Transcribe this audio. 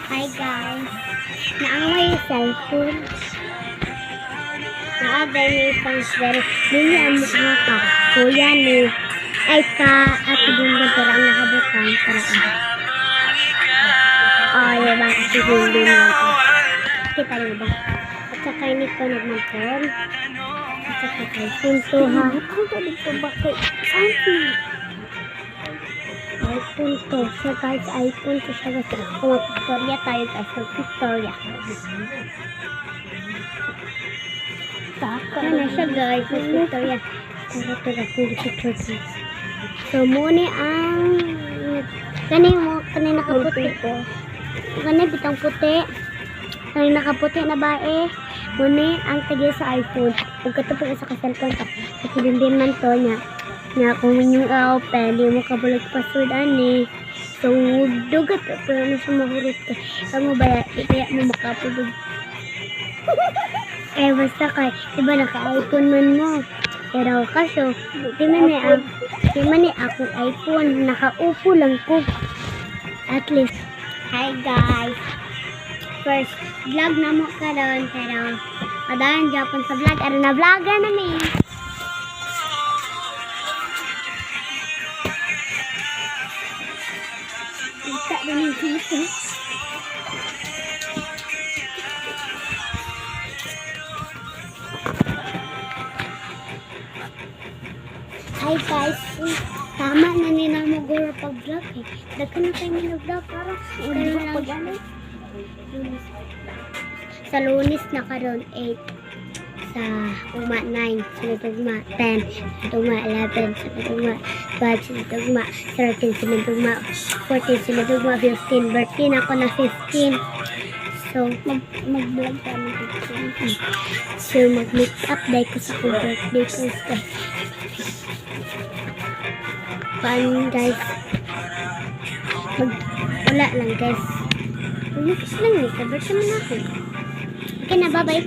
Hi guys, naangay cellphone. Naagay ni Sansbury. Dili ang mukha ka. Kuya ni. Ay ka. Ako din na parang nakabutang. Ay, ba? Hindi na ako. Kita rin ba? At saka ini ko nagmantol. At saka kay punto ha. Ako ka dito ba kay Santi? iPhone to. So guys, iPhone to siya guys. Kung mag-Victoria tayo guys. Mag-Victoria. Taka na siya guys. Mag-Victoria. Tara to na kung Victoria. So muna ang kanina nakaputi ko. Kanina bitang puti. Kanina nakaputi na ba eh. Muna ang tagil sa iPhone. Pagkatapos sa ka-cellphone ka. Kasi din man to niya. Nga kung yung open, di mo kabulag password ani. So, dugat pa mo sa mahurot ka. Kamu ba, kaya mo makapulog. Basta kay, diba naka-iPhone man mo. Pero kaso, di man ni akong iPhone, nakaupo lang ko. At least, hi guys. First, vlog na mo ka doon, pero madahan Japon sa vlog. Ano na vlogger na ni. Kita din dito. Hi guys, tama na ni mo guro pag-vlog eh. Daghan na kayo nag-vlog para lang sa Lunes na karon 8, sa ugma 9, sunod ugma 10, sunod ugma 11, sunod ugma 12, sunod ugma 13, sunod ugma 14, sunod ugma 15. Birthday na ako na 15. So, mag-vlog pa ng 15. So, mag-make up dahil ko sa akong birthday ko. Paano guys? Wala lang guys. Ulikas lang eh. Kabirthday naman ako. Okay na, bye-bye.